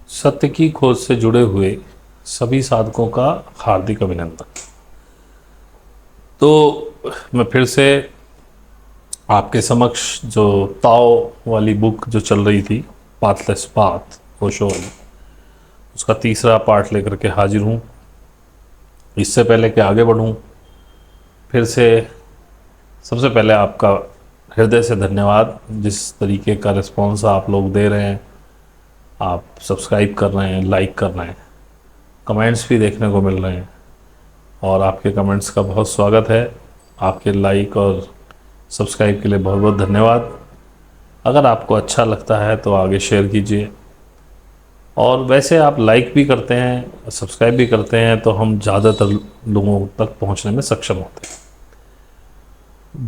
सत्य की खोज से जुड़े हुए सभी साधकों का हार्दिक अभिनंदन। तो मैं फिर से आपके समक्ष जो ताओ वाली बुक जो चल रही थी, पाथलेस पाथ ओशो वाली, उसका तीसरा पार्ट लेकर के हाजिर हूँ। इससे पहले कि आगे बढ़ूँ, फिर से सबसे पहले आपका हृदय से धन्यवाद। जिस तरीके का रिस्पॉन्स आप लोग दे रहे हैं, आप सब्सक्राइब कर रहे हैं, लाइक कर रहे हैं, कमेंट्स भी देखने को मिल रहे हैं, और आपके कमेंट्स का बहुत स्वागत है। आपके लाइक और सब्सक्राइब के लिए बहुत बहुत धन्यवाद। अगर आपको अच्छा लगता है तो आगे शेयर कीजिए, और वैसे आप लाइक भी करते हैं, सब्सक्राइब भी करते हैं, तो हम ज़्यादातर लोगों तक पहुंचने में सक्षम होते हैं।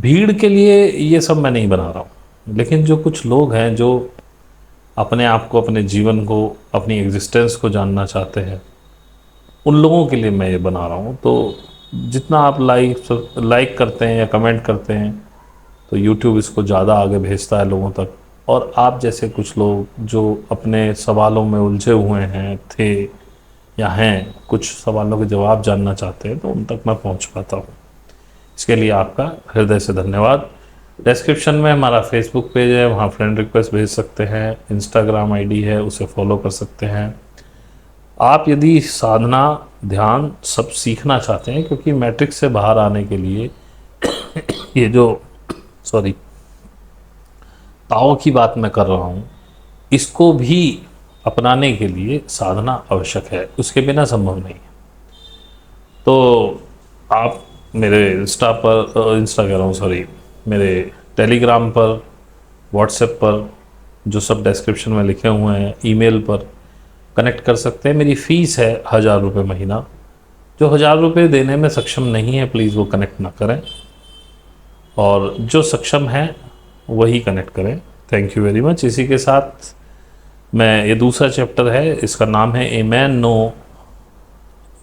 भीड़ के लिए ये सब मैं नहीं बना रहा हूँ, लेकिन जो कुछ लोग हैं जो अपने आप को, अपने जीवन को, अपनी एग्जिस्टेंस को जानना चाहते हैं, उन लोगों के लिए मैं ये बना रहा हूँ। तो जितना आप लाइक करते हैं या कमेंट करते हैं, तो यूट्यूब इसको ज़्यादा आगे भेजता है लोगों तक। और आप जैसे कुछ लोग जो अपने सवालों में उलझे हुए हैं, थे या हैं, कुछ सवालों के जवाब जानना चाहते हैं, तो उन तक मैं पहुंच पाता हूं। इसके लिए आपका हृदय से धन्यवाद। डिस्क्रिप्शन में हमारा फेसबुक पेज है, वहाँ फ्रेंड रिक्वेस्ट भेज सकते हैं। इंस्टाग्राम आईडी है, उसे फॉलो कर सकते हैं। आप यदि साधना, ध्यान सब सीखना चाहते हैं, क्योंकि मैट्रिक्स से बाहर आने के लिए ये जो ताओ की बात मैं कर रहा हूँ, इसको भी अपनाने के लिए साधना आवश्यक है, उसके बिना संभव नहीं है। तो आप मेरे इंस्टा कह रहा हूँ, मेरे टेलीग्राम पर, व्हाट्सएप पर, जो सब डिस्क्रिप्शन में लिखे हुए हैं, ईमेल पर कनेक्ट कर सकते हैं। मेरी फ़ीस है 1000 रुपये महीना। जो 1000 रुपये देने में सक्षम नहीं है, प्लीज़ वो कनेक्ट ना करें, और जो सक्षम है वही कनेक्ट करें। Thank you very much. इसी के साथ मैं, ये दूसरा चैप्टर है, इसका नाम है a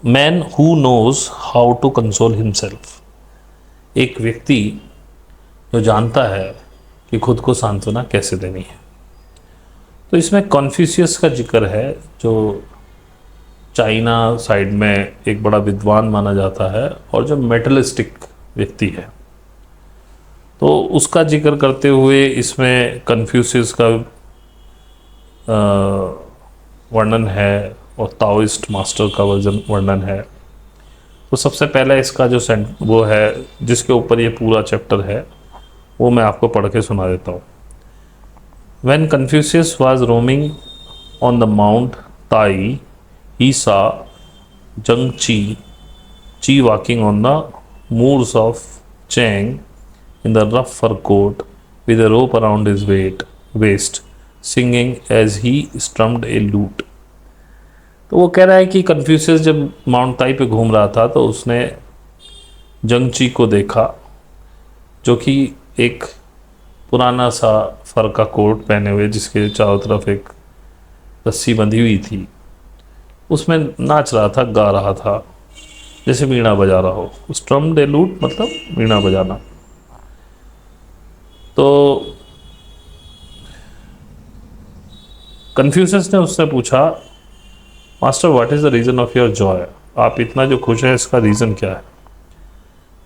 man who knows how to console himself. एक व्यक्ति जो जानता है कि खुद को सांत्वना कैसे देनी है। तो इसमें कॉन्फ्यूशियस का जिक्र है, जो चाइना साइड में एक बड़ा विद्वान माना जाता है, और जो मेटलिस्टिक व्यक्ति है, तो उसका जिक्र करते हुए इसमें कन्फ्यूशियस का वर्णन है, और ताओइस्ट मास्टर का वर्णन है। तो सबसे पहले इसका जो वो है, जिसके ऊपर ये पूरा चैप्टर है, वो मैं आपको पढ़ के सुना देता हूँ। When Confucius was roaming on the Mount Tai, he saw Zheng Qi walking on the moors of Chang in the rough fur coat with a rope around his waist, singing as he strummed a lute. तो वो कह रहा है कि Confucius जब mount ताई पे घूम रहा था, तो उसने जंगची को देखा, जो कि एक पुराना सा फर का कोट पहने हुए, जिसके चारों तरफ एक रस्सी बंधी हुई थी, उसमें नाच रहा था, गा रहा था, जैसे वीणा बजा रहा हो। स्ट्रम डे लूट मतलब वीणा बजाना। तो कन्फ्यूशियस ने उससे पूछा, master what is the reason of your Joy? आप इतना जो खुश हैं, इसका रीज़न क्या है?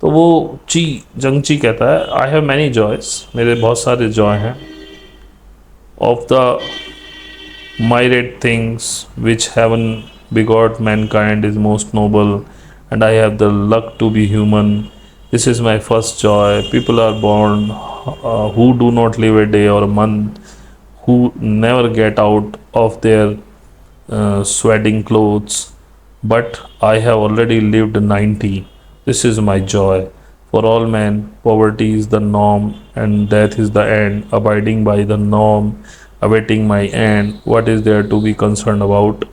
तो वो जंगची कहता है, आई हैव मैनी जॉयस, मेरे बहुत सारे जॉय हैं। Of the myriad things which heaven begot mankind is most noble, and I have the luck to be human. This is my first joy. People are born who do not live a day or a month, who never get out of their sweating clothes, but I have already lived 90. This is my joy. For all men, poverty is the norm and death is the end. Abiding by the norm, awaiting my end, what is there to be concerned about?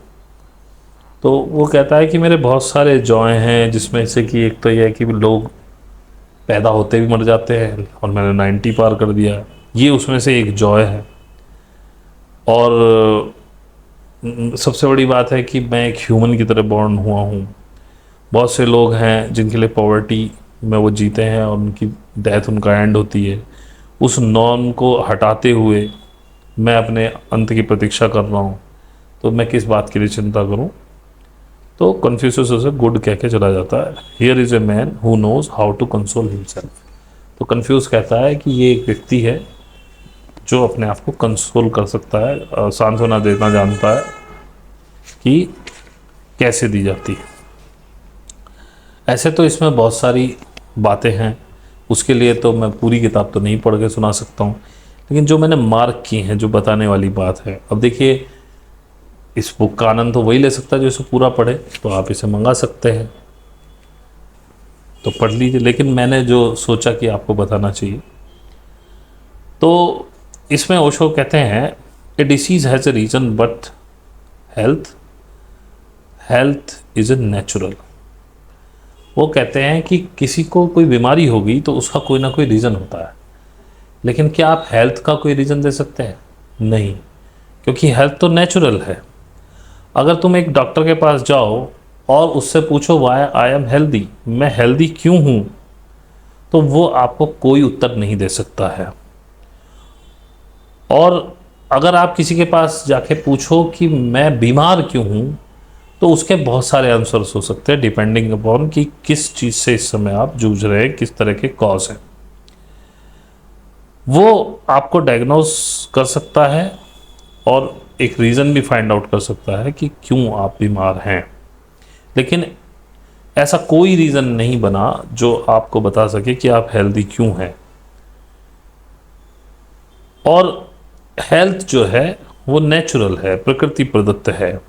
तो वो कहता है कि मेरे बहुत सारे Joy हैं, जिसमें से कि एक तो यह है कि लोग पैदा होते भी मर जाते हैं, और मैंने 90 पार कर दिया, ये उसमें से एक जॉय है। और सबसे बड़ी बात है कि मैं एक ह्यूमन की तरह बॉर्न हुआ हूँ। बहुत से लोग हैं जिनके लिए पॉवर्टी में वो जीते हैं, और उनकी डेथ, उनका एंड होती है। उस नॉर्म को हटाते हुए मैं अपने अंत की प्रतीक्षा कर रहा हूँ। तो मैं किस बात के लिए चिंता करूं। तो कन्फ्यूशियस उसे गुड कह के चला जाता है। Here is a man who knows how to console himself. तो कन्फ्यूज कहता है कि ये एक व्यक्ति है जो अपने आप को कंसोल कर सकता है, सांत्वना देना जानता है कि कैसे दी जाती है। ऐसे तो इसमें बहुत सारी बातें हैं, उसके लिए तो मैं पूरी किताब तो नहीं पढ़ के सुना सकता हूँ, लेकिन जो मैंने मार्क की हैं, जो बताने वाली बात है। अब देखिए, इस बुक का आनंद तो वही ले सकता है जो इसे पूरा पढ़े, तो आप इसे मंगा सकते हैं तो पढ़ लीजिए। लेकिन मैंने जो सोचा कि आपको बताना चाहिए, तो इसमें ओशो कहते हैं a disease has a reason but health is a natural. वो कहते हैं कि किसी को कोई बीमारी होगी तो उसका कोई ना कोई रीज़न होता है, लेकिन क्या आप हेल्थ का कोई रीज़न दे सकते हैं? नहीं, क्योंकि हेल्थ तो नेचुरल है। अगर तुम एक डॉक्टर के पास जाओ और उससे पूछो वाई आई एम हेल्दी, मैं हेल्दी क्यों हूँ, तो वो आपको कोई उत्तर नहीं दे सकता है। और अगर आप किसी के पास जाके पूछो कि मैं बीमार क्यों हूँ, तो उसके बहुत सारे आंसर्स हो सकते हैं, डिपेंडिंग अपॉन कि किस चीज़ से इस समय आप जूझ रहे हैं, किस तरह के कॉज हैं। वो आपको डायग्नोस कर सकता है और एक रीज़न भी फाइंड आउट कर सकता है कि क्यों आप बीमार हैं, लेकिन ऐसा कोई रीज़न नहीं बना जो आपको बता सके कि आप हेल्दी क्यों हैं। और हेल्थ जो है वो नेचुरल है, प्रकृति प्रदत्त है,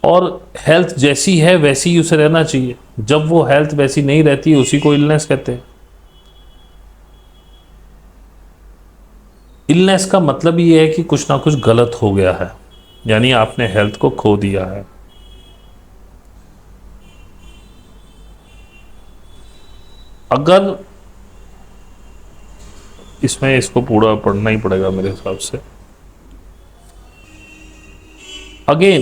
और हेल्थ जैसी है वैसी ही उसे रहना चाहिए। जब वो हेल्थ वैसी नहीं रहती है, उसी को इलनेस कहते हैं। इलनेस का मतलब ये है कि कुछ ना कुछ गलत हो गया है, यानी आपने हेल्थ को खो दिया है। अगर इसमें इसको पूरा पढ़ना ही पड़ेगा मेरे हिसाब से। अगेन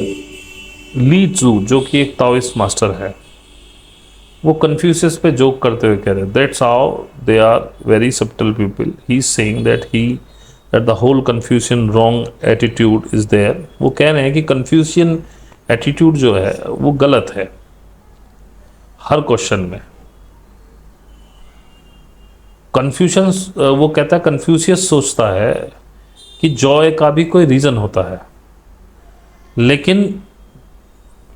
ली त्सू, जो कि एक ताओइस्ट मास्टर है, वो कन्फ्यूशियस पे जोक करते हुए कह रहे हैं that's how they are very subtle people. He is saying that the whole Confucian wrong attitude is there. वो कह रहे हैं कि कन्फ्यूशियन एटीट्यूड जो है वो गलत है हर क्वेश्चन में। कन्फ्यूशन, वो कहता है कन्फ्यूशियस सोचता है कि जॉय का भी कोई रीज़न होता है, लेकिन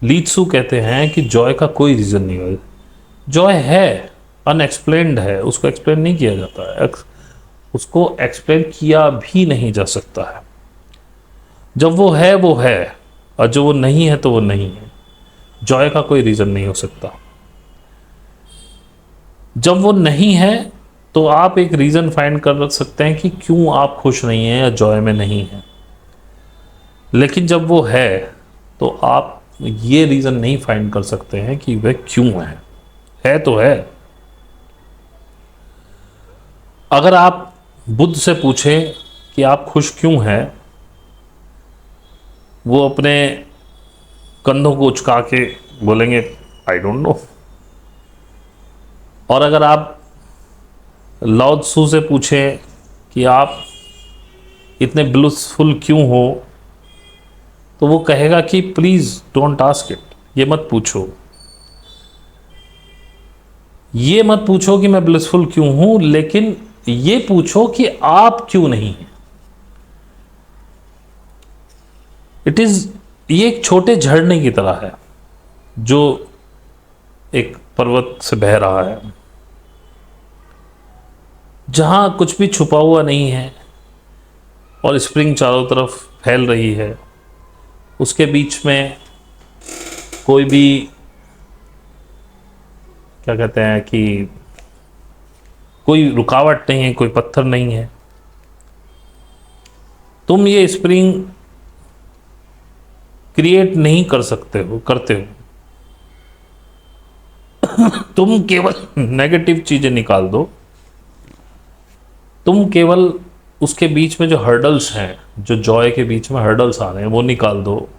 ली त्सू कहते हैं कि जॉय का कोई रीज़न नहीं है। जॉय है, अनएक्सप्लेन्ड है, उसको एक्सप्लेन नहीं किया जाता है, उसको एक्सप्लेन किया भी नहीं जा सकता है। जब वो है और जो वो नहीं है तो वो नहीं है। जॉय का कोई रीज़न नहीं हो सकता। जब वो नहीं है तो आप एक रीज़न फाइंड कर सकते हैं कि क्यों आप खुश नहीं हैं या जॉय में नहीं हैं, लेकिन जब वो है तो आप ये रीज़न नहीं फाइंड कर सकते हैं कि वह क्यों है तो है। अगर आप बुद्ध से पूछें कि आप खुश क्यों हैं, वो अपने कंधों को उचका के बोलेंगे आई डोंट नो। और अगर आप लाओ त्सू से पूछें कि आप इतने ब्लिसफुल क्यों हो, तो वो कहेगा कि प्लीज़ डोंट आस्क इट, ये मत पूछो, ये मत पूछो कि मैं ब्लिसफुल क्यों हूं, लेकिन ये पूछो कि आप क्यों नहीं हैं। ये एक छोटे झरने की तरह है जो एक पर्वत से बह रहा है, जहां कुछ भी छुपा हुआ नहीं है और स्प्रिंग चारों तरफ फैल रही है। उसके बीच में कोई भी, क्या कहते हैं कि कोई रुकावट नहीं है, कोई पत्थर नहीं है। तुम ये स्प्रिंग क्रिएट नहीं कर सकते हो, करते हो। तुम केवल नेगेटिव चीजें निकाल दो, तुम केवल उसके बीच में जो हर्डल्स हैं, जो जॉय के बीच में हर्डल्स आ रहे हैं, वो निकाल दो,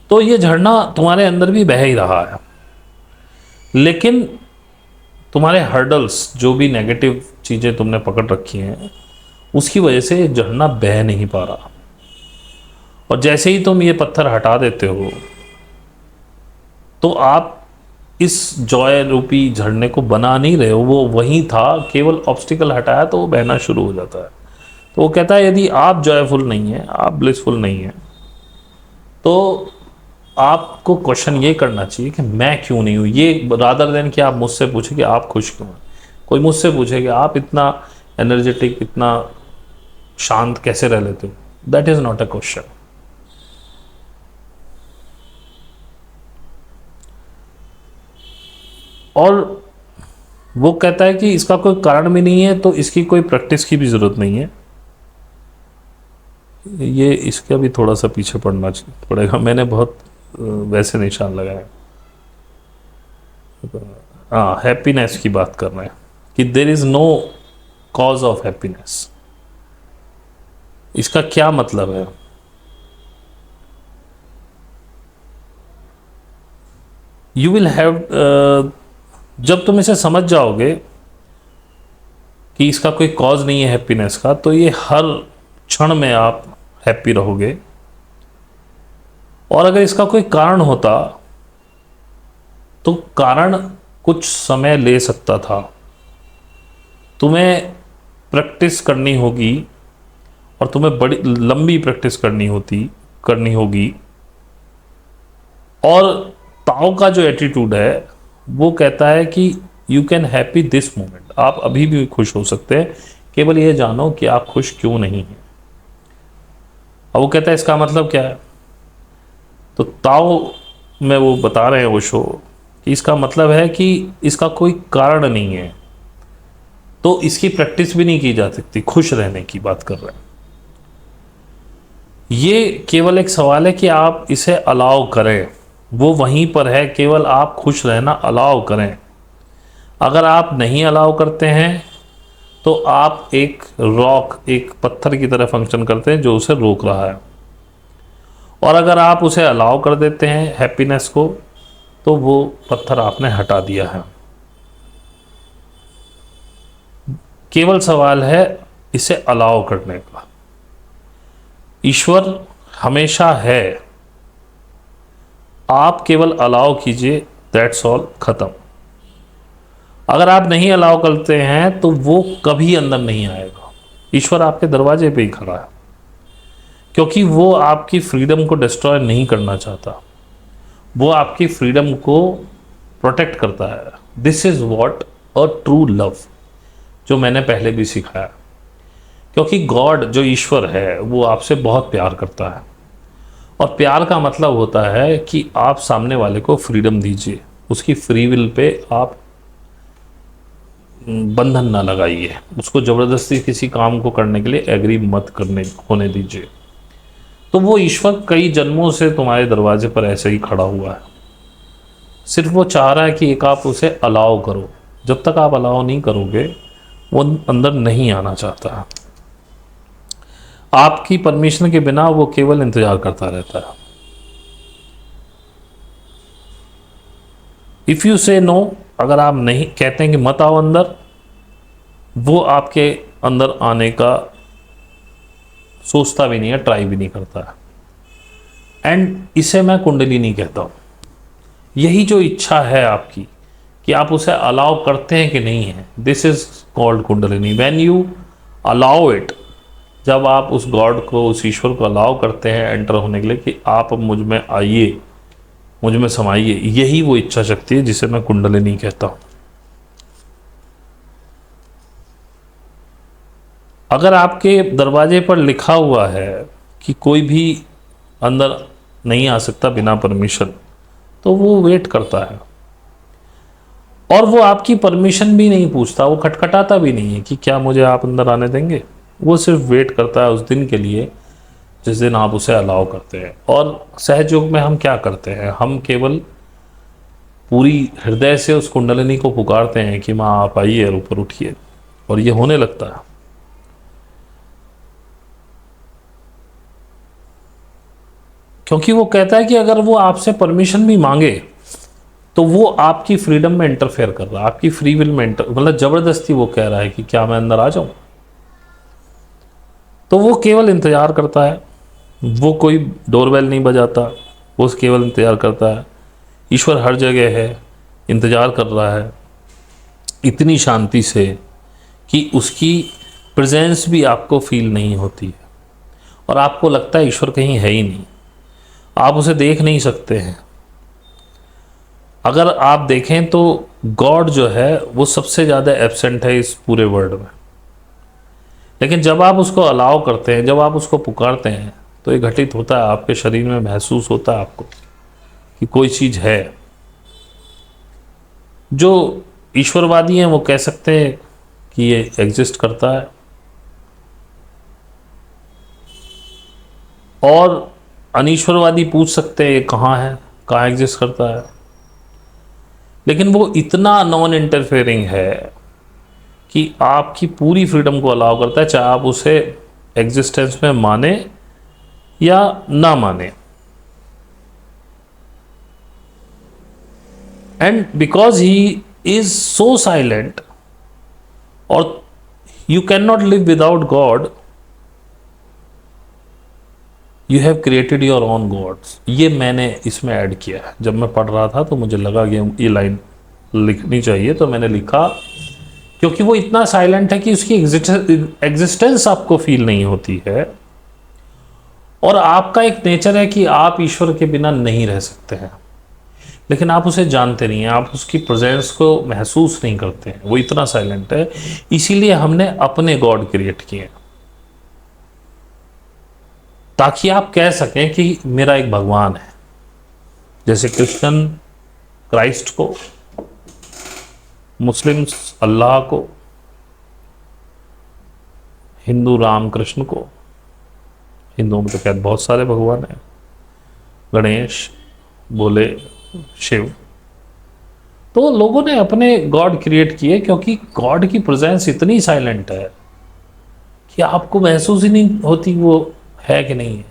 तो ये झरना तुम्हारे अंदर भी बह ही रहा है। लेकिन तुम्हारे हर्डल्स, जो भी नेगेटिव चीज़ें तुमने पकड़ रखी हैं, उसकी वजह से ये झरना बह नहीं पा रहा। और जैसे ही तुम ये पत्थर हटा देते हो तो आप इस जॉय रूपी झरने को बना नहीं रहे हो, वो वहीं था, केवल ऑब्स्टिकल हटाया तो वो बहना शुरू हो जाता है। तो वो कहता है यदि आप जॉयफुल नहीं है, आप ब्लिसफुल नहीं है, तो आपको क्वेश्चन ये करना चाहिए कि मैं क्यों नहीं हूं, ये रादर देन कि आप मुझसे पूछे कि आप खुश क्यों हैं। कोई मुझसे पूछे कि आप इतना एनर्जेटिक, इतना शांत कैसे रह लेते हो, that is not a question. और वो कहता है कि इसका कोई कारण भी नहीं है, तो इसकी कोई प्रैक्टिस की भी जरूरत नहीं है। ये इसका भी थोड़ा सा पीछे पड़ना पड़ेगा, मैंने बहुत वैसे निशान लगाए। हाँ, हैप्पीनेस की बात कर रहे हैं कि there is no cause of happiness. इसका क्या मतलब है? यू विल हैव, जब तुम इसे समझ जाओगे कि इसका कोई कॉज नहीं है हैप्पीनेस का, तो ये हर क्षण में आप हैप्पी रहोगे। और अगर इसका कोई कारण होता तो कारण कुछ समय ले सकता था, तुम्हें प्रैक्टिस करनी होगी और तुम्हें बड़ी लंबी प्रैक्टिस करनी होगी। और ताओ का जो एटीट्यूड है वो कहता है कि you can happy this moment, आप अभी भी खुश हो सकते हैं, केवल ये जानो कि आप खुश क्यों नहीं हैं। अब वो कहता है इसका मतलब क्या है? तो ताओ में वो बता रहे हैं ओशो कि इसका मतलब है कि इसका कोई कारण नहीं है, तो इसकी प्रैक्टिस भी नहीं की जा सकती। खुश रहने की बात कर रहे हैं। ये केवल एक सवाल है कि आप इसे अलाउ करें, वो वहीं पर है, केवल आप खुश रहना अलाउ करें। अगर आप नहीं अलाउ करते हैं तो आप एक रॉक, एक पत्थर की तरह फंक्शन करते हैं जो उसे रोक रहा है। और अगर आप उसे अलाउ कर देते हैं हैप्पीनेस को, तो वो पत्थर आपने हटा दिया है। केवल सवाल है इसे अलाउ करने का। ईश्वर हमेशा है, आप केवल अलाउ कीजिए, दैट्स ऑल, खत्म। अगर आप नहीं अलाउ करते हैं तो वो कभी अंदर नहीं आएगा। ईश्वर आपके दरवाजे पे ही खड़ा है, क्योंकि वो आपकी फ्रीडम को डिस्ट्रॉय नहीं करना चाहता, वो आपकी फ्रीडम को प्रोटेक्ट करता है। This is what a true love, जो मैंने पहले भी सिखाया। क्योंकि गॉड, जो ईश्वर है, वो आपसे बहुत प्यार करता है। और प्यार का मतलब होता है कि आप सामने वाले को फ्रीडम दीजिए, उसकी फ्री विल पे आप बंधन ना लगाइए, उसको ज़बरदस्ती किसी काम को करने के लिए एग्री मत करने होने दीजिए। तो वो ईश्वर कई जन्मों से तुम्हारे दरवाजे पर ऐसे ही खड़ा हुआ है, सिर्फ वो चाह रहा है कि एक आप उसे अलाउ करो। जब तक आप अलाउ नहीं करोगे, वो अंदर नहीं आना चाहता है। आपकी परमिशन के बिना वो केवल इंतजार करता रहता है। इफ यू से नो, अगर आप नहीं कहते हैं कि मत आओ अंदर, वो आपके अंदर आने का सोचता भी नहीं है, ट्राई भी नहीं करता है। एंड इसे मैं कुंडलिनी कहता हूं। यही जो इच्छा है आपकी कि आप उसे अलाउ करते हैं कि नहीं है, this is called kundalini. When you allow it, जब आप उस गॉड को, उस ईश्वर को अलाउ करते हैं एंटर होने के लिए कि आप अब मुझ में आइए, मुझ में समाइए, यही वो इच्छा शक्ति है जिसे मैं कुंडलिनी कहता हूं। अगर आपके दरवाजे पर लिखा हुआ है कि कोई भी अंदर नहीं आ सकता बिना परमिशन, तो वो वेट करता है। और वो आपकी परमिशन भी नहीं पूछता, वो खटखटाता भी नहीं है कि क्या मुझे आप अंदर आने देंगे। वो सिर्फ वेट करता है उस दिन के लिए जिस दिन आप उसे अलाउ करते हैं। और सहयोग में हम क्या करते हैं, हम केवल पूरी हृदय से उस कुंडलिनी को पुकारते हैं कि माँ आप आइए और ऊपर उठिए, और ये होने लगता है। क्योंकि वो कहता है कि अगर वो आपसे परमिशन भी मांगे तो वो आपकी फ्रीडम में इंटरफेयर कर रहा है, आपकी फ्री विल में मतलब जबरदस्ती वो कह रहा है कि क्या मैं अंदर आ जाऊं। तो वो केवल इंतज़ार करता है, वो कोई डोरबेल नहीं बजाता, वो केवल इंतज़ार करता है। ईश्वर हर जगह है, इंतज़ार कर रहा है इतनी शांति से कि उसकी प्रेजेंस भी आपको फील नहीं होती है और आपको लगता है ईश्वर कहीं है ही नहीं, आप उसे देख नहीं सकते हैं। अगर आप देखें तो गॉड जो है वो सबसे ज़्यादा एब्सेंट है इस पूरे वर्ल्ड में। लेकिन जब आप उसको अलाउ करते हैं, जब आप उसको पुकारते हैं, तो ये घटित होता है, आपके शरीर में महसूस होता है आपको कि कोई चीज़ है। जो ईश्वरवादी हैं वो कह सकते हैं कि ये एग्जिस्ट करता है, और अनीश्वरवादी पूछ सकते हैं ये कहाँ है, कहाँ एग्जिस्ट करता है। लेकिन वो इतना नॉन इंटरफेयरिंग है कि आपकी पूरी फ्रीडम को अलाउ करता है, चाहे आप उसे एग्जिस्टेंस में माने या ना माने। And because he is so silent, और you can not live without God, you have created your own gods. ये मैंने इसमें ऐड किया है। जब मैं पढ़ रहा था तो मुझे लगा कि ये लाइन लिखनी चाहिए, तो मैंने लिखा, क्योंकि वो इतना साइलेंट है कि उसकी एग्जिस्टेंस आपको फील नहीं होती है। और आपका एक नेचर है कि आप ईश्वर के बिना नहीं रह सकते हैं, लेकिन आप उसे जानते नहीं हैं, आप उसकी प्रेजेंस को महसूस नहीं करते हैं, वो इतना साइलेंट है। इसीलिए हमने अपने गॉड क्रिएट किए हैं, ताकि आप कह सकें कि मेरा एक भगवान है। जैसे क्रिश्चियन क्राइस्ट को, मुस्लिम्स अल्लाह को, हिंदू राम कृष्ण को, हिंदुओं में तो खैर बहुत सारे भगवान हैं, गणेश, भोले, शिव। तो लोगों ने अपने गॉड क्रिएट किए, क्योंकि गॉड की प्रेजेंस इतनी साइलेंट है कि आपको महसूस ही नहीं होती वो है कि नहीं है।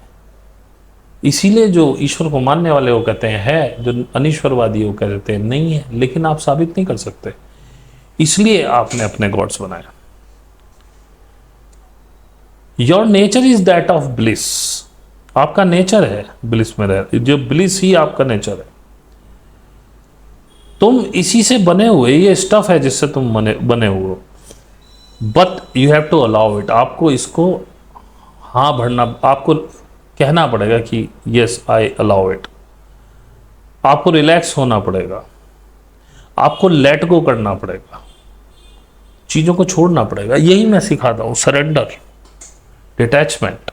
इसीलिए जो ईश्वर को मानने वाले वो कहते हैं है, जो अनीश्वरवादी वो कह देते हैं नहीं है, लेकिन आप साबित नहीं कर सकते, इसलिए आपने अपने गॉड्स बनाया। Your nature is that of bliss, आपका नेचर है ब्लिस में रह, जो ब्लिस ही आपका नेचर है। तुम इसी से बने हुए, ये स्टफ है जिससे तुम बने हुए हो, but you have to allow it. आपको इसको हाँ भरना, आपको कहना पड़ेगा कि यस आई अलाउ इट। आपको रिलैक्स होना पड़ेगा, आपको लेट गो करना पड़ेगा, चीज़ों को छोड़ना पड़ेगा। यही मैं सिखाता हूँ, सरेंडर, डिटैचमेंट।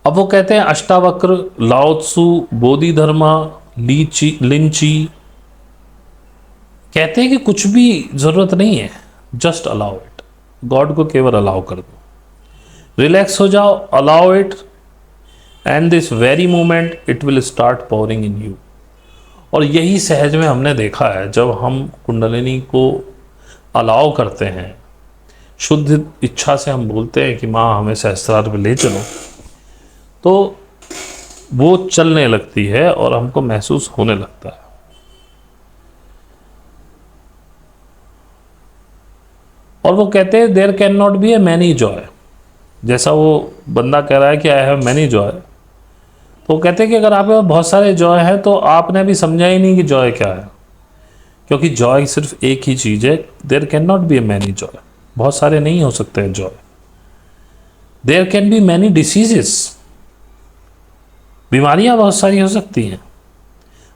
अब वो कहते हैं अष्टावक्र, लाओ त्सु, बोधिधर्मा, लिंची कहते हैं कि कुछ भी जरूरत नहीं है, जस्ट अलाउ इट। गॉड को केवल अलाउ कर दो, रिलैक्स हो जाओ, allow it, and this very moment it will start powering in you. और यही सहज में हमने देखा है, जब हम कुंडलिनी को अलाउ करते हैं, शुद्ध इच्छा से हम बोलते हैं कि माँ हमें सहस्त्रार में ले चलो, तो वो चलने लगती है और हमको महसूस होने लगता है। और वो कहते हैं there can not be a many joy. जैसा वो बंदा कह रहा है कि आई हैव मैनी जॉय, तो वो कहते हैं कि अगर आपके पास बहुत सारे जॉय है तो आपने अभी समझा ही नहीं कि जॉय क्या है, क्योंकि जॉय सिर्फ एक ही चीज़ है। There can not be a many joy, बहुत सारे नहीं हो सकते हैं joy. There can be many diseases, बीमारियां बहुत सारी हो सकती हैं,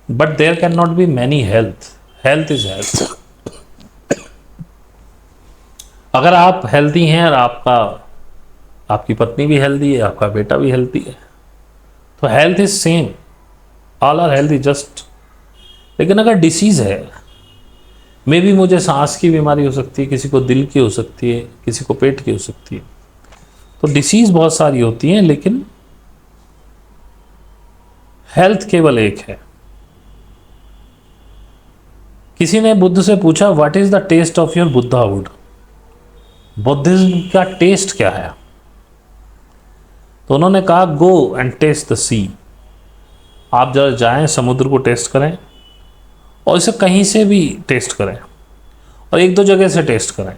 but there can not be many health. Health is health. अगर आप हेल्थी हैं और आपकी पत्नी भी हेल्थी है, आपका बेटा भी हेल्थी है, तो health is same, all are healthy just. लेकिन अगर डिसीज है, मे बी मुझे सांस की बीमारी हो सकती है, किसी को दिल की हो सकती है, किसी को पेट की हो सकती है, तो डिसीज बहुत सारी होती हैं, लेकिन हेल्थ केवल एक है। किसी ने बुद्ध से पूछा what is the taste of your Buddhahood, Buddhism का टेस्ट क्या है? तो उन्होंने कहा go and taste the sea. आप जरा जाएं, समुद्र को टेस्ट करें, और इसे कहीं से भी टेस्ट करें, और एक दो जगह से टेस्ट करें,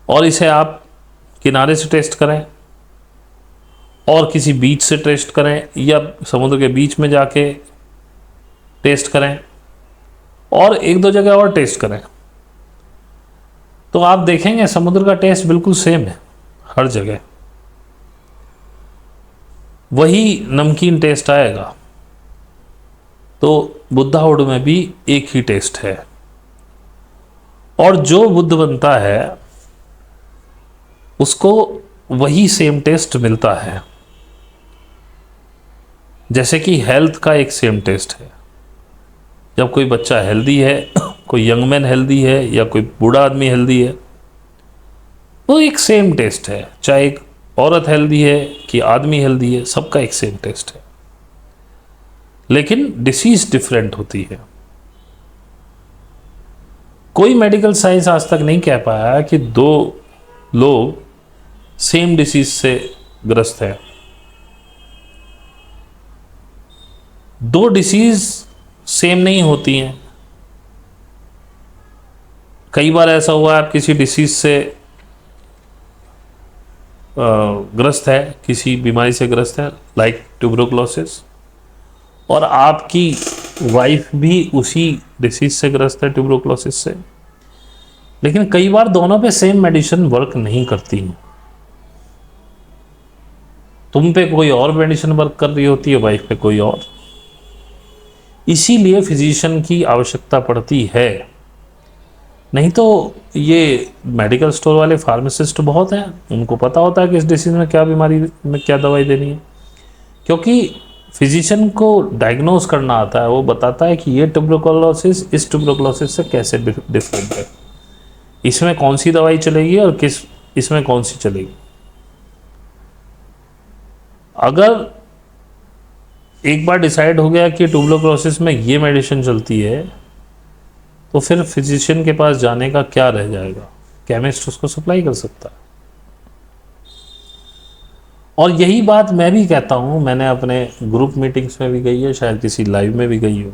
और इसे आप किनारे से टेस्ट करें और किसी बीच से टेस्ट करें या समुद्र के बीच में जाके टेस्ट करें और एक दो जगह और टेस्ट करें, तो आप देखेंगे समुद्र का टेस्ट बिल्कुल सेम है हर जगह, वही नमकीन टेस्ट आएगा। तो बुद्धाहुड में भी एक ही टेस्ट है और जो बुद्ध बनता है उसको वही सेम टेस्ट मिलता है। जैसे कि हेल्थ का एक सेम टेस्ट है, जब कोई बच्चा हेल्दी है, कोई यंग मैन हेल्दी है या कोई बूढ़ा आदमी हेल्दी है, वो एक सेम टेस्ट है। चाहे एक औरत हेल्दी है कि आदमी हेल्दी है, सबका एक सेम टेस्ट है, लेकिन डिसीज डिफरेंट होती है। कोई मेडिकल साइंस आज तक नहीं कह पाया कि दो लोग सेम डिसीज से ग्रस्त हैं। दो डिसीज सेम नहीं होती हैं। कई बार ऐसा हुआ आप किसी डिसीज से ग्रस्त है, किसी बीमारी से ग्रस्त है लाइक ट्यूबरकुलोसिस, और आपकी वाइफ भी उसी डिसीज से ग्रस्त है ट्यूबरकुलोसिस से, लेकिन कई बार दोनों पे सेम मेडिसिन वर्क नहीं करती हैं। तुम पे कोई और मेडिसिन वर्क कर रही होती है, वाइफ पे कोई और। इसीलिए फिजिशियन की आवश्यकता पड़ती है, नहीं तो ये मेडिकल स्टोर वाले फार्मासिस्ट बहुत हैं, उनको पता होता है कि इस डिसीज में क्या बीमारी में क्या दवाई देनी है, क्योंकि फिजिशियन को डायग्नोज करना आता है। वो बताता है कि ये ट्यूबरकुलोसिस इस ट्यूबरकुलोसिस से कैसे डिफरेंट है, इसमें कौन सी दवाई चलेगी और किस इसमें कौन सी चलेगी। अगर एक बार डिसाइड हो गया कि ट्यूबरकुलोसिस में ये मेडिसिन चलती है, तो फिर फिजिशियन के पास जाने का क्या रह जाएगा, केमिस्ट उसको सप्लाई कर सकता है। और यही बात मैं भी कहता हूं, मैंने अपने ग्रुप मीटिंग्स में भी गई है, शायद किसी लाइव में भी गई हो,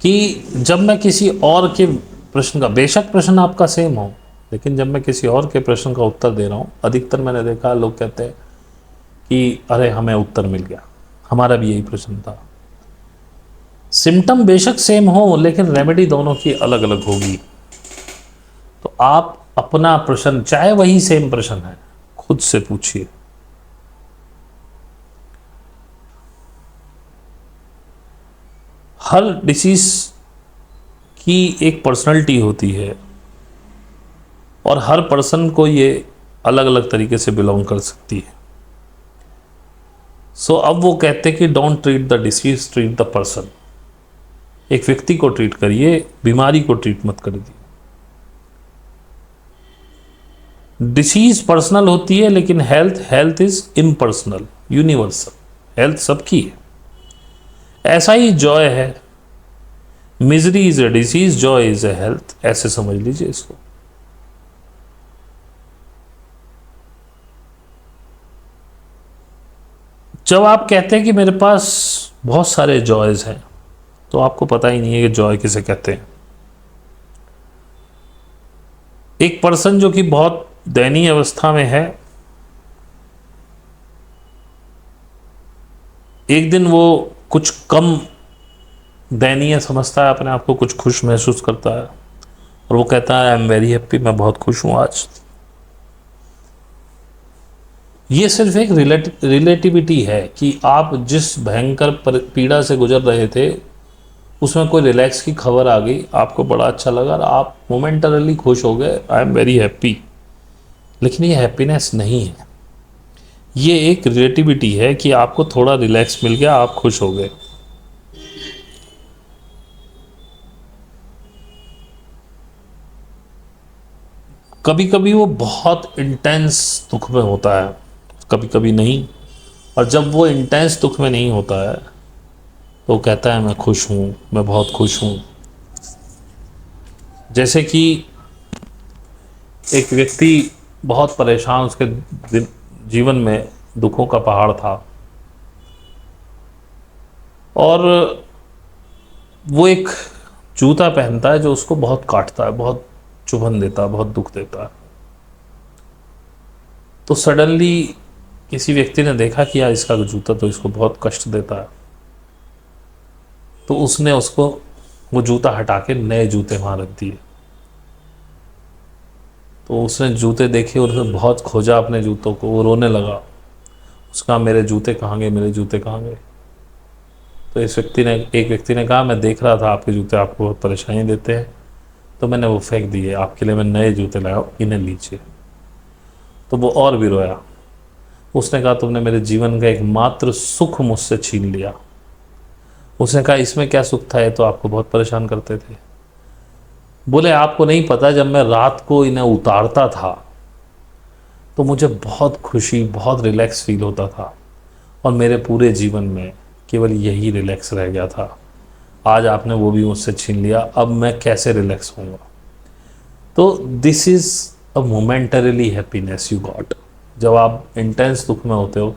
कि जब मैं किसी और के प्रश्न का, बेशक प्रश्न आपका सेम हो, लेकिन जब मैं किसी और के प्रश्न का उत्तर दे रहा हूं, अधिकतर मैंने देखा लोग कहते हैं कि अरे हमें उत्तर मिल गया, हमारा भी यही प्रश्न था। सिम्टम बेशक सेम हो, लेकिन रेमेडी दोनों की अलग अलग होगी। तो आप अपना प्रश्न, चाहे वही सेम प्रश्न है, खुद से पूछिए। हर डिसीज की एक पर्सनालिटी होती है और हर पर्सन को ये अलग अलग तरीके से बिलोंग कर सकती है। सो अब वो कहते हैं कि don't treat the disease, treat the person. एक व्यक्ति को ट्रीट करिए, बीमारी को ट्रीट मत कर दिए। डिसीज पर्सनल होती है, लेकिन health is impersonal, universal. Health सबकी है। ऐसा ही जॉय है, misery is a disease, Joy is a health, ऐसे समझ लीजिए इसको। जब आप कहते हैं कि मेरे पास बहुत सारे जॉयज हैं, तो आपको पता ही नहीं है कि जॉय किसे कहते हैं। एक पर्सन जो कि बहुत दयनीय अवस्था में है, एक दिन वो कुछ कम दयनीय समझता है अपने आप को, कुछ खुश महसूस करता है और वो कहता है आई एम वेरी हैप्पी, मैं बहुत खुश हूं आज। ये सिर्फ एक रिलेटिविटी है कि आप जिस भयंकर पीड़ा से गुजर रहे थे, उसमें कोई रिलैक्स की खबर आ गई, आपको बड़ा अच्छा लगा और आप मोमेंटरली खुश हो गए, आई एम वेरी हैप्पी। लेकिन ये हैप्पीनेस नहीं है, ये एक रिलेटिविटी है कि आपको थोड़ा रिलैक्स मिल गया, आप खुश हो गए। कभी कभी वो बहुत इंटेंस दुख में होता है, कभी कभी नहीं। और जब वो इंटेंस दुख में नहीं होता है, तो कहता है मैं खुश हूँ, मैं बहुत खुश हूँ। जैसे कि एक व्यक्ति बहुत परेशान, उसके जीवन में दुखों का पहाड़ था और वो एक जूता पहनता है जो उसको बहुत काटता है, बहुत चुभन देता है, बहुत दुख देता है। तो सडनली किसी व्यक्ति ने देखा कि यार इसका जूता तो इसको बहुत कष्ट देता है, तो उसने उसको वो जूता हटा के नए जूते वहाँ रख दिए। तो उसने जूते देखे और उसने बहुत खोजा अपने जूतों को, वो रोने लगा। उसका मेरे जूते कहाँ गए, मेरे जूते कहाँ गए। तो एक व्यक्ति ने कहा, मैं देख रहा था आपके जूते आपको बहुत परेशानी देते हैं, तो मैंने वो फेंक दिए, आपके लिए मैं नए जूते लाया, इन्हें लीजिए। तो वो और भी रोया। उसने कहा, तुमने मेरे जीवन का एकमात्र सुख मुझसे छीन लिया। उसने कहा, इसमें क्या सुख था, ये तो आपको बहुत परेशान करते थे। बोले, आपको नहीं पता, जब मैं रात को इन्हें उतारता था तो मुझे बहुत खुशी, बहुत रिलैक्स फील होता था, और मेरे पूरे जीवन में केवल यही रिलैक्स रह गया था। आज आपने वो भी मुझसे छीन लिया, अब मैं कैसे रिलैक्स होऊंगा। तो this is a momentarily happiness you got. जब आप इंटेंस दुख में होते हो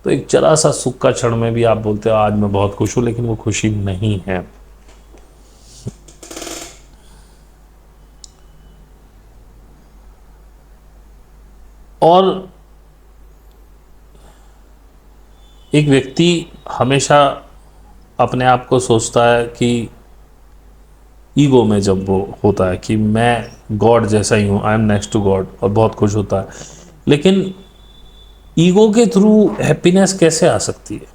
तो एक जरा सा सुख का क्षण में भी आप बोलते हो आज मैं बहुत खुश हूँ, लेकिन वो खुशी नहीं है। और एक व्यक्ति हमेशा अपने आप को सोचता है कि ईगो में जब वो होता है कि मैं गॉड जैसा ही हूँ, I am next to God, और बहुत खुश होता है। लेकिन ईगो के थ्रू हैप्पीनेस कैसे आ सकती है?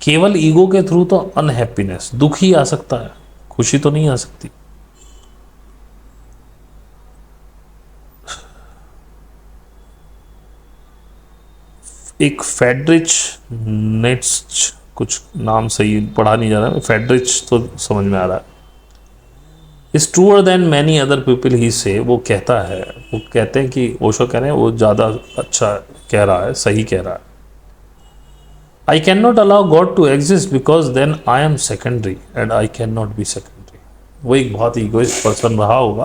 केवल ईगो के थ्रू तो अनहैप्पीनेस, दुख ही आ सकता है, खुशी तो नहीं आ सकती। एक फेडरिच नेट्स, कुछ नाम सही पढ़ा नहीं जा रहा है, फेडरिच तो समझ में आ रहा है। Is truer than many other people ही से, वो कहता है, वो कहते हैं कि ओशो कह रहे हैं वो ज़्यादा अच्छा कह रहा है, सही कह रहा है। I can not allow God to exist because then I am secondary and I can not be secondary. वो एक बहुत ईगोइस्ट पर्सन रहा होगा,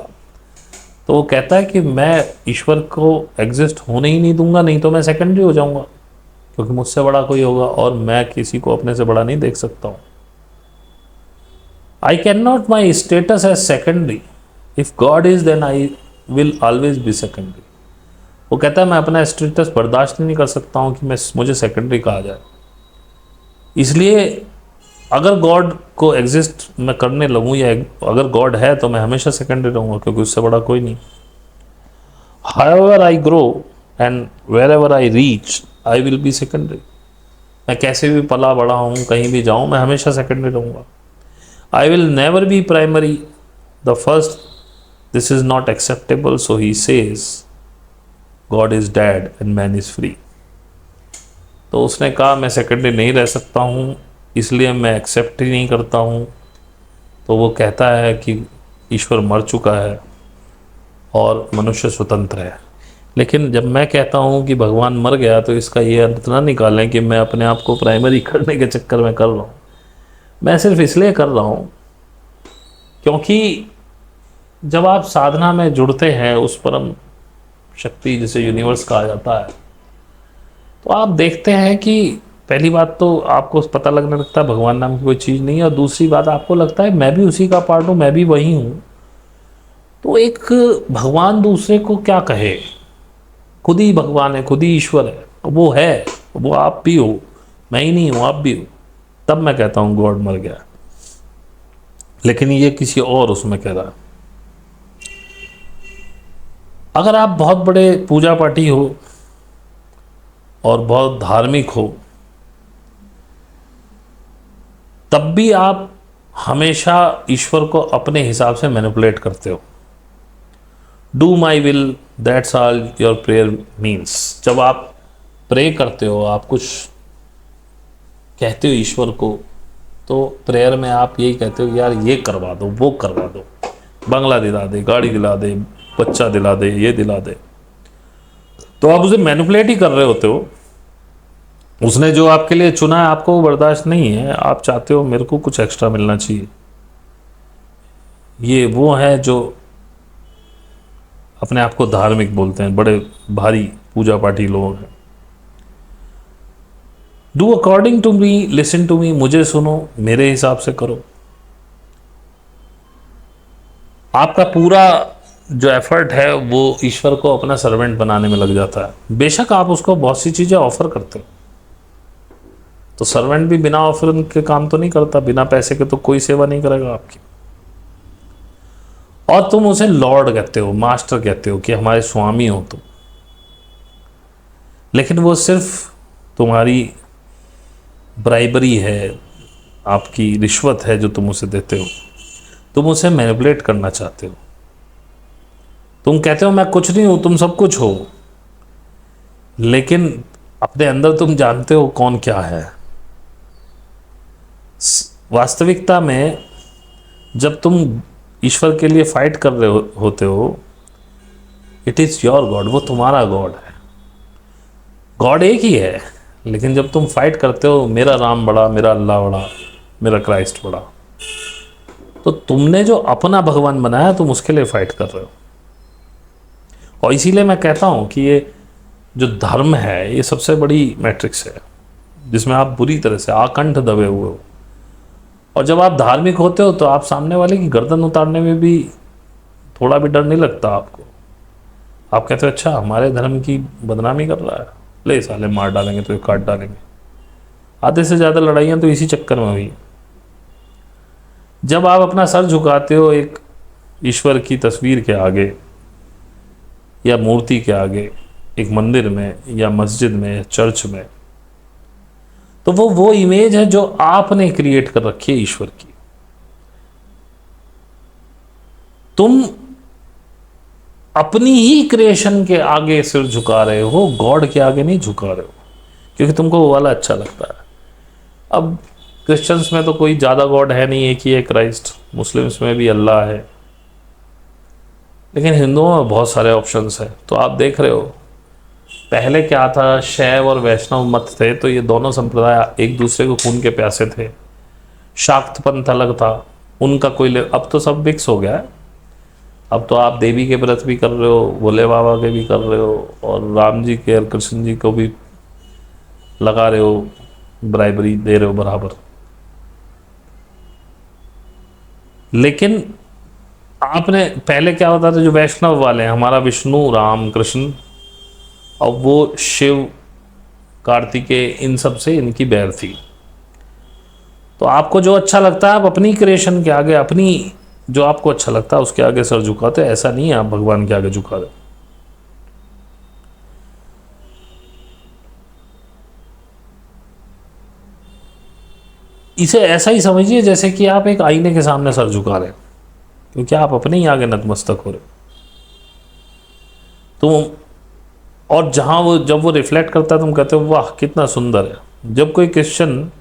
तो वो कहता है कि मैं ईश्वर को एग्जिस्ट होने ही नहीं दूंगा, नहीं तो मैं सेकेंडरी हो जाऊंगा, क्योंकि मुझसे बड़ा कोई होगा और मैं किसी को अपने से बड़ा नहीं देख सकता हूँ। I can not my status as secondary, if God is then I will always be secondary. वो कहता है मैं अपना स्टेटस बर्दाश्त नहीं कर सकता हूँ कि मुझे सेकेंडरी कहा जाए, इसलिए अगर गॉड को एग्जिस्ट मैं करने लगूँ, या अगर गॉड है तो मैं हमेशा सेकेंडरी रहूँगा, क्योंकि उससे बड़ा कोई नहीं। However I grow and wherever I reach I will be secondary. मैं कैसे भी पला बड़ा हूँ, कहीं भी जाऊँ, मैं हमेशा सेकेंडरी रहूँगा। I will never be primary the first, this is not acceptable, so he says God is dead and man is free. तो उसने कहा मैं सेकेंडरी नहीं रह सकता हूँ, इसलिए मैं एक्सेप्ट ही नहीं करता हूँ। तो वो कहता है कि ईश्वर मर चुका है और मनुष्य स्वतंत्र है। लेकिन जब मैं कहता हूँ कि भगवान मर गया, तो इसका ये अर्थ ना निकालें कि मैं अपने आप को प्राइमरी करने के चक्कर में कर रहा हूँ। मैं सिर्फ इसलिए कर रहा हूँ क्योंकि जब आप साधना में जुड़ते हैं, उस परम शक्ति जिसे यूनिवर्स कहा जाता है, तो आप देखते हैं कि पहली बात तो आपको पता लगने लगता है भगवान नाम की कोई चीज़ नहीं है, और दूसरी बात आपको लगता है मैं भी उसी का पार्ट हूँ, मैं भी वही हूँ। तो एक भगवान दूसरे को क्या कहे, खुद ही भगवान है, खुद ही ईश्वर है, वो है, वो आप भी हो, मैं ही नहीं हूँ, आप भी हो। तब मैं कहता हूँ गॉड मर गया। लेकिन ये किसी और उसमें कह रहा है। अगर आप बहुत बड़े पूजा पाठी हो और बहुत धार्मिक हो, तब भी आप हमेशा ईश्वर को अपने हिसाब से मैनिपुलेट करते हो। Do my will, that's all your prayer means. जब आप प्रे करते हो, आप कुछ कहते हो ईश्वर को, तो प्रेयर में आप यही कहते हो यार ये करवा दो, वो करवा दो, बंगला दिला दे, गाड़ी दिला दे, बच्चा दिला दे, ये दिला दे। तो आप उसे मैनिपुलेट ही कर रहे होते हो। उसने जो आपके लिए चुना है आपको वो बर्दाश्त नहीं है, आप चाहते हो मेरे को कुछ एक्स्ट्रा मिलना चाहिए। ये वो है जो अपने आप को धार्मिक बोलते हैं, बड़े भारी पूजा पाठी लोग हैं। Do according to me, listen to me, मुझे सुनो, मेरे हिसाब से करो। आपका पूरा जो एफर्ट है वो ईश्वर को अपना सर्वेंट बनाने में लग जाता है। बेशक आप उसको बहुत सी चीज़ें ऑफर करते हो, तो सर्वेंट भी बिना ऑफर के काम तो नहीं करता, बिना पैसे के तो कोई सेवा नहीं करेगा आपकी। और तुम उसे लॉर्ड कहते हो, मास्टर कहते हो कि हमारे स्वामी हो तुम, लेकिन वो सिर्फ तुम्हारी ब्राइबरी है, आपकी रिश्वत है जो तुम उसे देते हो। तुम उसे मैनिपुलेट करना चाहते हो। तुम कहते हो मैं कुछ नहीं हूं, तुम सब कुछ हो, लेकिन अपने अंदर तुम जानते हो कौन क्या है। वास्तविकता में जब तुम ईश्वर के लिए फाइट कर रहे होते हो, इट इज़ योर गॉड, वो तुम्हारा गॉड है। गॉड एक ही है, लेकिन जब तुम फाइट करते हो मेरा राम बड़ा, मेरा अल्लाह बड़ा, मेरा क्राइस्ट बड़ा, तो तुमने जो अपना भगवान बनाया तुम उसके लिए फाइट कर रहे हो। और इसीलिए मैं कहता हूं कि ये जो धर्म है ये सबसे बड़ी मैट्रिक्स है जिसमें आप बुरी तरह से आकंठ दबे हुए हो। और जब आप धार्मिक होते हो तो आप सामने वाले की गर्दन उतारने में भी थोड़ा भी डर नहीं लगता आपको। आप कहते हो अच्छा हमारे धर्म की बदनामी कर रहा है, ले साले मार डालेंगे तो काट डालेंगे। आधे से ज़्यादा लड़ाइयाँ तो इसी चक्कर में हुई। जब आप अपना सर झुकाते हो एक ईश्वर की तस्वीर के आगे या मूर्ति के आगे, एक मंदिर में या मस्जिद में या चर्च में, तो वो इमेज है जो आपने क्रिएट कर रखी है ईश्वर की। तुम अपनी ही क्रिएशन के आगे सिर झुका रहे हो, गॉड के आगे नहीं झुका रहे हो, क्योंकि तुमको वो वाला अच्छा लगता है। अब क्रिश्चियंस में तो कोई ज़्यादा गॉड है नहीं, एक ही है क्राइस्ट। मुस्लिम्स में भी अल्लाह है, लेकिन हिंदुओं में बहुत सारे ऑप्शंस हैं। तो आप देख रहे हो पहले क्या था, शैव और वैष्णव मत थे, तो ये दोनों संप्रदाय एक दूसरे को खून के प्यासे थे। शाक्त पंथ अलग था, उनका कोई अब तो सब मिक्स हो गया है। अब तो आप देवी के व्रत भी कर रहे हो, भोले बाबा के भी कर रहे हो, और राम जी के और कृष्ण जी को भी लगा रहे हो, ब्राइबरी दे रहे हो बराबर। लेकिन आपने पहले क्या होता था, जो वैष्णव वाले हैं, हमारा विष्णु राम कृष्ण, और वो शिव कार्तिकेय, इन सब से इनकी बैर थी। तो आपको जो अच्छा लगता है आप अपनी क्रिएशन के आगे, अपनी जो आपको अच्छा लगता है उसके आगे सर झुकाते। ऐसा नहीं है आप भगवान के आगे झुका दो। इसे ऐसा ही समझिए जैसे कि आप एक आईने के सामने सर झुका रहे हैं, क्योंकि आप अपने ही आगे नतमस्तक हो रहे हो। तो और जहां वो जब वो रिफ्लेक्ट करता है तुम कहते हो वाह कितना सुंदर है। जब कोई क्रिश्चियन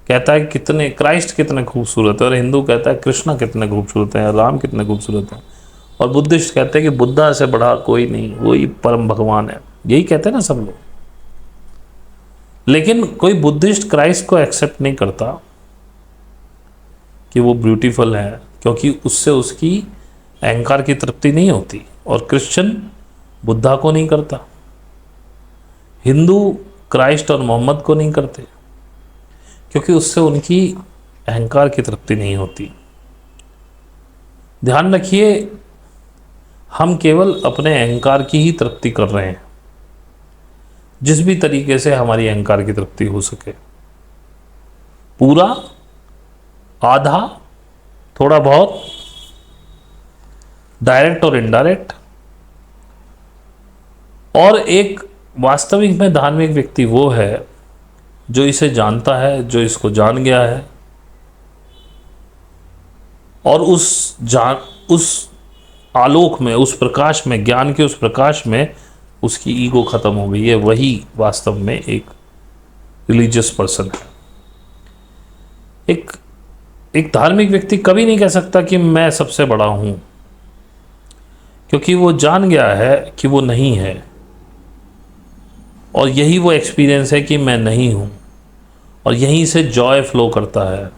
कहता है कितने क्राइस्ट कितने खूबसूरत है, और हिंदू कहता है कृष्णा कितने खूबसूरत हैं, राम कितने खूबसूरत हैं, और बुद्धिस्ट कहते हैं कि बुद्धा से बड़ा कोई नहीं, वही परम भगवान है, यही कहते हैं ना सब लोग। लेकिन कोई बुद्धिस्ट क्राइस्ट को एक्सेप्ट नहीं करता कि वो ब्यूटीफुल है, क्योंकि उससे उसकी अहंकार की तृप्ति नहीं होती। और क्रिश्चियन बुद्धा को नहीं करता, हिंदू क्राइस्ट और मोहम्मद को नहीं करते, क्योंकि उससे उनकी अहंकार की तृप्ति नहीं होती। ध्यान रखिए, हम केवल अपने अहंकार की ही तृप्ति कर रहे हैं, जिस भी तरीके से हमारी अहंकार की तृप्ति हो सके। पूरा, आधा, थोड़ा बहुत, डायरेक्ट और इनडायरेक्ट। और एक वास्तविक में धार्मिक व्यक्ति वो है जो इसे जानता है, जो इसको जान गया है, और उस आलोक में, उस प्रकाश में, ज्ञान के उस प्रकाश में उसकी ईगो खत्म हो गई है। वही वास्तव में एक रिलीजियस पर्सन है। एक धार्मिक व्यक्ति कभी नहीं कह सकता कि मैं सबसे बड़ा हूं, क्योंकि वो जान गया है कि वो नहीं है, और यही वो एक्सपीरियंस है कि मैं नहीं हूं, और यहीं से जॉय फ्लो करता है।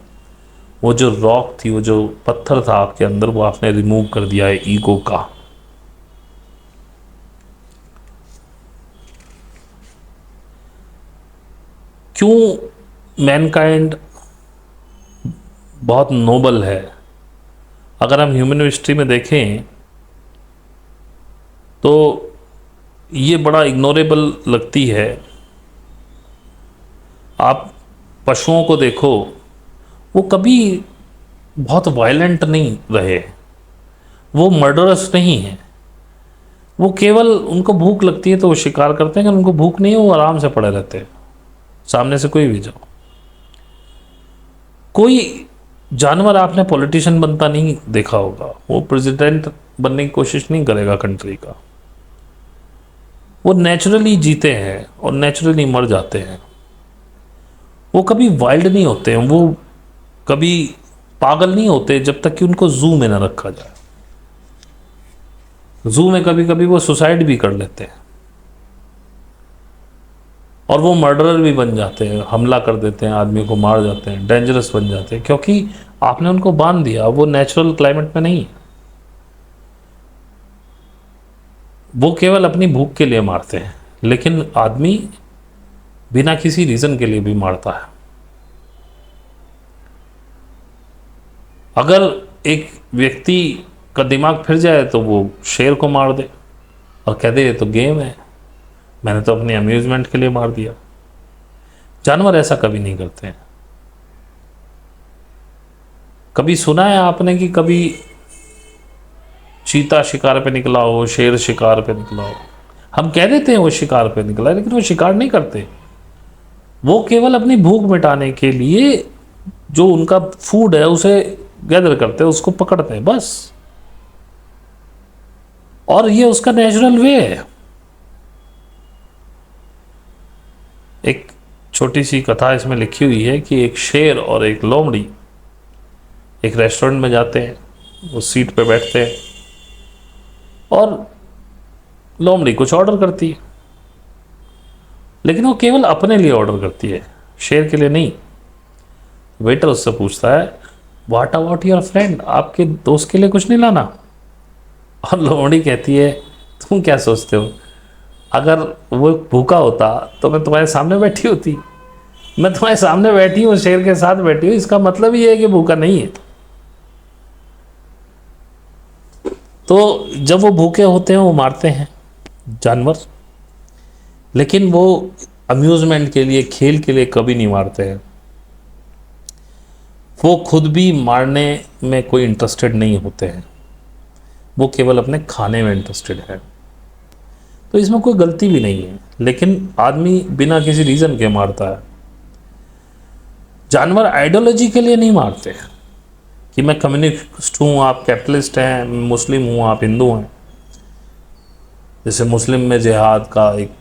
वो जो रॉक थी, वो जो पत्थर था आपके अंदर, वो आपने रिमूव कर दिया है ईगो का। क्यों मैनकाइंड बहुत नोबल है? अगर हम ह्यूमन हिस्ट्री में देखें तो ये बड़ा इग्नोरेबल लगती है। आप पशुओं को देखो, वो कभी बहुत वायलेंट नहीं रहे, वो मर्डरस नहीं है। वो केवल उनको भूख लगती है तो वो शिकार करते हैं, अगर उनको भूख नहीं है वो आराम से पड़े रहते हैं, सामने से कोई भी जाओ। कोई जानवर आपने पॉलिटिशियन बनता नहीं देखा होगा, वो प्रेसिडेंट बनने की कोशिश नहीं करेगा कंट्री का। वो नेचुरली जीते हैं और नेचुरली मर जाते हैं। वो कभी वाइल्ड नहीं होते हैं, वो कभी पागल नहीं होते जब तक कि उनको जू में ना रखा जाए। जू में कभी कभी वो सुसाइड भी कर लेते हैं और वो मर्डरर भी बन जाते हैं, हमला कर देते हैं, आदमी को मार जाते हैं, डेंजरस बन जाते हैं, क्योंकि आपने उनको बांध दिया। वो नेचुरल क्लाइमेट में नहीं है। वो केवल अपनी भूख के लिए मारते हैं, लेकिन आदमी बिना किसी रीजन के लिए भी मारता है। अगर एक व्यक्ति का दिमाग फिर जाए तो वो शेर को मार दे और कह दे ये तो गेम है, मैंने तो अपने अम्यूजमेंट के लिए मार दिया। जानवर ऐसा कभी नहीं करते हैं। कभी सुना है आपने कि कभी चीता शिकार पे निकला हो, शेर शिकार पे निकला हो? हम कह देते हैं वो शिकार पे निकला है, लेकिन वो शिकार नहीं करते। वो केवल अपनी भूख मिटाने के लिए जो उनका फूड है उसे गैदर करते हैं, उसको पकड़ते हैं बस। और ये उसका नेचुरल वे है। एक छोटी सी कथा इसमें लिखी हुई है कि एक शेर और एक लोमड़ी एक रेस्टोरेंट में जाते हैं, वो सीट पे बैठते हैं और लोमड़ी कुछ ऑर्डर करती है, लेकिन वो केवल अपने लिए ऑर्डर करती है, शेर के लिए नहीं। वेटर उससे पूछता है व्हाट अबाउट योर फ्रेंड, आपके दोस्त के लिए कुछ नहीं लाना? और लोमड़ी कहती है तुम क्या सोचते हो, अगर वो भूखा होता तो मैं तुम्हारे सामने बैठी होती? मैं तुम्हारे सामने बैठी हूँ, शेर के साथ बैठी हूँ, इसका मतलब ही है कि भूखा नहीं है। तो जब वो भूखे होते हैं वो मारते हैं जानवर, लेकिन वो अम्यूजमेंट के लिए, खेल के लिए कभी नहीं मारते हैं। वो खुद भी मारने में कोई इंटरेस्टेड नहीं होते हैं, वो केवल अपने खाने में इंटरेस्टेड है। तो इसमें कोई गलती भी नहीं है, लेकिन आदमी बिना किसी रीज़न के मारता है। जानवर आइडियोलॉजी के लिए नहीं मारते कि मैं कम्युनिस्ट हूँ, आप कैपिटलिस्ट हैं, मुस्लिम हूँ, आप हिंदू हैं। जैसे मुस्लिम में जिहाद का एक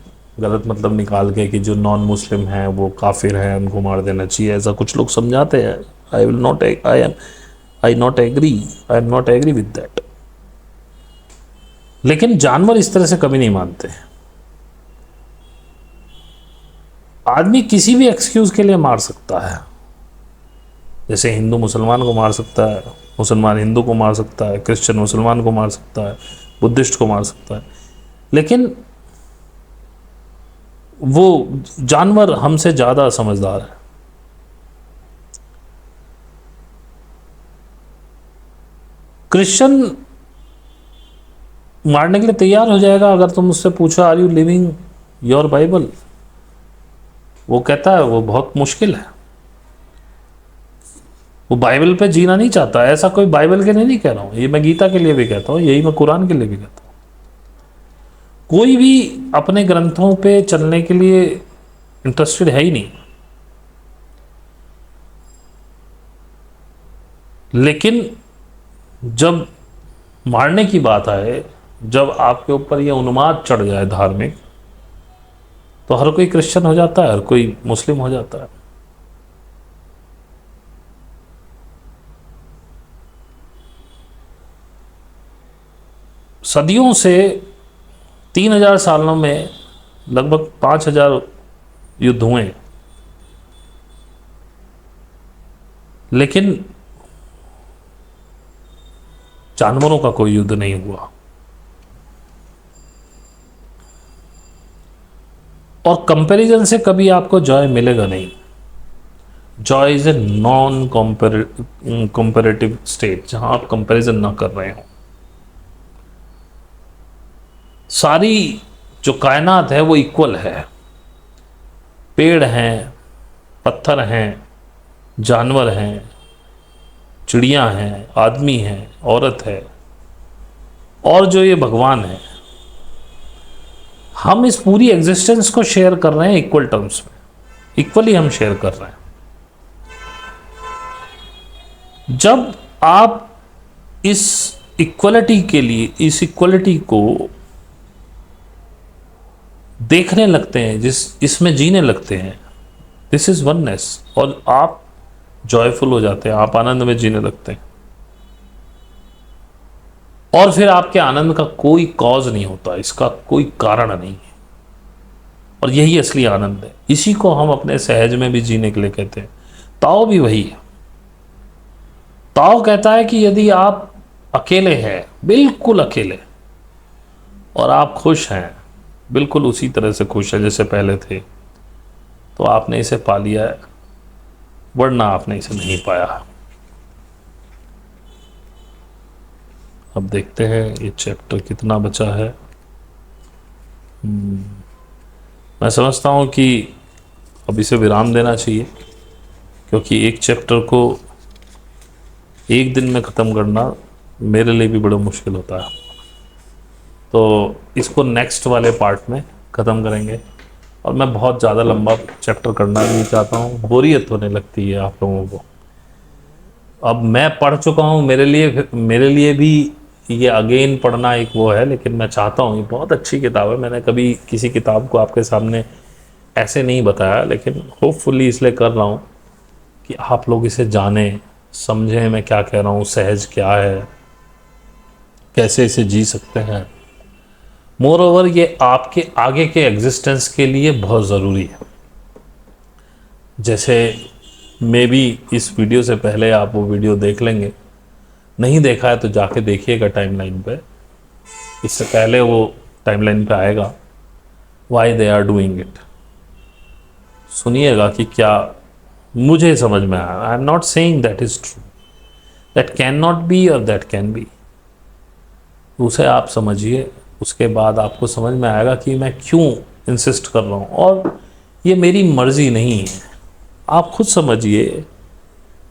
गलत मतलब निकाल के कि जो नॉन मुस्लिम हैं वो काफिर हैं, उनको मार देना चाहिए, ऐसा कुछ लोग समझाते हैं। आई नॉट एग्री विद दैट। लेकिन जानवर इस तरह से कभी नहीं मानते। आदमी किसी भी एक्सक्यूज के लिए मार सकता है, जैसे हिंदू मुसलमान को मार सकता है, मुसलमान हिंदू को मार सकता है, क्रिश्चियन मुसलमान को मार सकता है, बुद्धिस्ट को मार सकता है। लेकिन वो जानवर हमसे ज़्यादा समझदार है। क्रिश्चियन मारने के लिए तैयार हो जाएगा अगर तुम उससे पूछो are you living your Bible? वो कहता है वो बहुत मुश्किल है, वो बाइबल पे जीना नहीं चाहता। ऐसा कोई बाइबल के लिए नहीं कह रहा हूँ, ये मैं गीता के लिए भी कहता हूँ, यही मैं कुरान के लिए भी कहता हूँ। कोई भी अपने ग्रंथों पे चलने के लिए इंटरेस्टेड है ही नहीं। लेकिन जब मारने की बात आए, जब आपके ऊपर ये उन्माद चढ़ जाए धार्मिक, तो हर कोई क्रिश्चियन हो जाता है, हर कोई मुस्लिम हो जाता है। सदियों से 3000 सालों में लगभग 5000 युद्ध हुए, लेकिन जानवरों का कोई युद्ध नहीं हुआ। और कंपैरिजन से कभी आपको जॉय मिलेगा नहीं। Joy is a non comparative state, जहां आप कंपैरिजन ना कर रहे हो। सारी जो कायनात है वो इक्वल है। पेड़ हैं, पत्थर हैं, जानवर हैं, चिड़िया हैं, आदमी हैं, औरत है, और जो ये भगवान है, हम इस पूरी एग्जिस्टेंस को शेयर कर रहे हैं इक्वल टर्म्स में, इक्वली हम शेयर कर रहे हैं। जब आप इस इक्वलिटी के लिए, इस इक्वलिटी को देखने लगते हैं, इसमें जीने लगते हैं, दिस इज वननेस, और आप जॉयफुल हो जाते हैं, आप आनंद में जीने लगते हैं, और फिर आपके आनंद का कोई कॉज नहीं होता, इसका कोई कारण नहीं है, और यही असली आनंद है। इसी को हम अपने सहज में भी जीने के लिए कहते हैं। ताओ भी वही है। ताओ कहता है कि यदि आप अकेले हैं, बिल्कुल अकेले, और आप खुश हैं, बिल्कुल उसी तरह से खुश है जैसे पहले थे, तो आपने इसे पा लिया है, वरना आपने इसे नहीं पाया। अब देखते हैं ये चैप्टर कितना बचा है। मैं समझता हूँ कि अब इसे विराम देना चाहिए, क्योंकि एक चैप्टर को एक दिन में ख़त्म करना मेरे लिए भी बड़ा मुश्किल होता है। तो इसको नेक्स्ट वाले पार्ट में ख़त्म करेंगे, और मैं बहुत ज़्यादा लंबा चैप्टर करना नहीं चाहता हूँ, बोरियत होने लगती है आप लोगों को। अब मैं पढ़ चुका हूँ, मेरे लिए भी ये अगेन पढ़ना एक वो है, लेकिन मैं चाहता हूँ, ये बहुत अच्छी किताब है। मैंने कभी किसी किताब को आपके सामने ऐसे नहीं बताया, लेकिन होपफुली इसलिए कर रहा हूँ कि आप लोग इसे जानें, समझें मैं क्या कह रहा हूँ, सहज क्या है, कैसे इसे जी सकते हैं। मोर ओवर ये आपके आगे के एग्जिस्टेंस के लिए बहुत ज़रूरी है। जैसे मे बी इस वीडियो से पहले आप वो वीडियो देख लेंगे, नहीं देखा है तो जाके देखिएगा टाइमलाइन पे, इससे पहले वो टाइमलाइन पे आएगा, why they are doing it. सुनिएगा कि क्या मुझे समझ में आया। I am not saying that is true, that can not be और दैट कैन बी, उसे आप समझिए, उसके बाद आपको समझ में आएगा कि मैं क्यों इंसिस्ट कर रहा हूँ, और ये मेरी मर्जी नहीं है। आप खुद समझिए,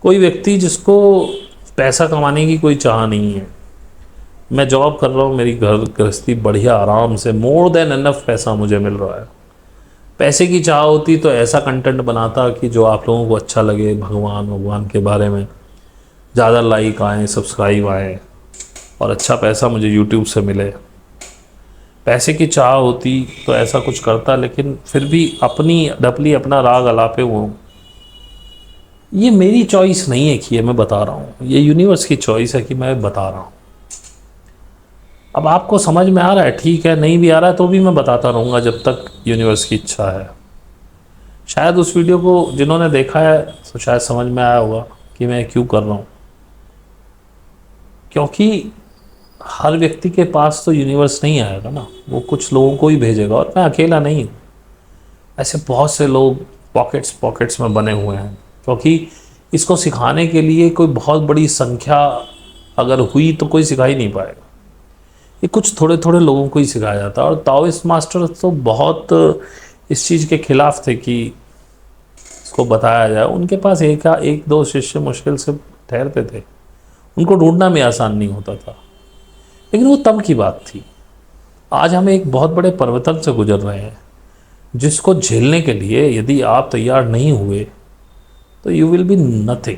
कोई व्यक्ति जिसको पैसा कमाने की कोई चाह नहीं है, मैं जॉब कर रहा हूँ, मेरी घर गृहस्थी बढ़िया आराम से, मोर देन इनफ पैसा मुझे मिल रहा है, पैसे की चाह होती तो ऐसा कंटेंट बनाता कि जो आप लोगों को अच्छा लगे, भगवान के बारे में ज़्यादा लाइक आए, सब्सक्राइब आए, और अच्छा पैसा मुझे यूट्यूब से मिले। पैसे की चाह होती तो ऐसा कुछ करता, लेकिन फिर भी अपनी डपली, अपना राग अलापे वो, ये मेरी चॉइस नहीं है कि ये मैं बता रहा हूँ, ये यूनिवर्स की चॉइस है कि मैं बता रहा हूँ। अब आपको समझ में आ रहा है, ठीक है, नहीं भी आ रहा है तो भी मैं बताता रहूँगा जब तक यूनिवर्स की इच्छा है। शायद उस वीडियो को जिन्होंने देखा है तो शायद समझ में आया होगा कि मैं क्यों कर रहा हूँ, क्योंकि हर व्यक्ति के पास तो यूनिवर्स नहीं आएगा ना, वो कुछ लोगों को ही भेजेगा, और मैं अकेला नहीं हूँ, ऐसे बहुत से लोग पॉकेट्स में बने हुए हैं, क्योंकि इसको सिखाने के लिए कोई बहुत बड़ी संख्या अगर हुई तो कोई सिखा ही नहीं पाएगा, ये कुछ थोड़े थोड़े लोगों को ही सिखाया जाता है। और ताओइस्ट मास्टर तो बहुत इस चीज़ के खिलाफ थे कि इसको बताया जाए, उनके पास एक दो शिष्य मुश्किल से ठहरते थे, उनको ढूंढना भी आसान नहीं होता था, लेकिन वो तब की बात थी। आज हम एक बहुत बड़े परिवर्तन से गुजर रहे हैं, जिसको झेलने के लिए यदि आप तैयार नहीं हुए तो यू विल बी नथिंग।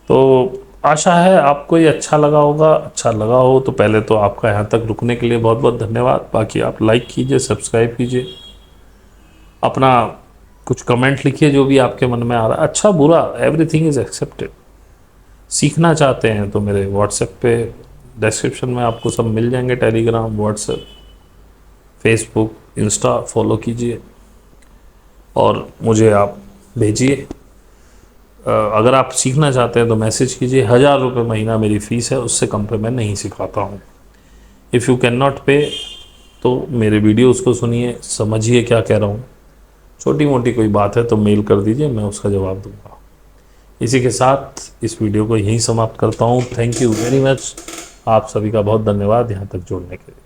तो आशा है आपको ये अच्छा लगा होगा। अच्छा लगा हो तो पहले तो आपका यहाँ तक रुकने के लिए बहुत बहुत धन्यवाद। बाकी आप लाइक कीजिए, सब्सक्राइब कीजिए, अपना कुछ कमेंट लिखिए जो भी आपके मन में आ रहा है, अच्छा बुरा, एवरीथिंग इज़ एक्सेप्टेड। सीखना चाहते हैं तो मेरे व्हाट्सएप पे डिस्क्रिप्शन में आपको सब मिल जाएंगे, Telegram, WhatsApp, Facebook, Insta follow कीजिए और मुझे आप भेजिए। अगर आप सीखना चाहते हैं तो मैसेज कीजिए। 1000 रुपये महीना मेरी फ़ीस है, उससे कम पे मैं नहीं सिखाता हूँ। इफ़ यू कैन नॉट पे तो मेरे वीडियोस को सुनिए, समझिए क्या कह रहा हूँ। छोटी मोटी कोई बात है तो मेल कर दीजिए, मैं उसका जवाब दूंगा। इसी के साथ इस वीडियो को यहीं समाप्त करता हूँ। थैंक यू वेरी मच, आप सभी का बहुत धन्यवाद यहाँ तक जुड़ने के लिए।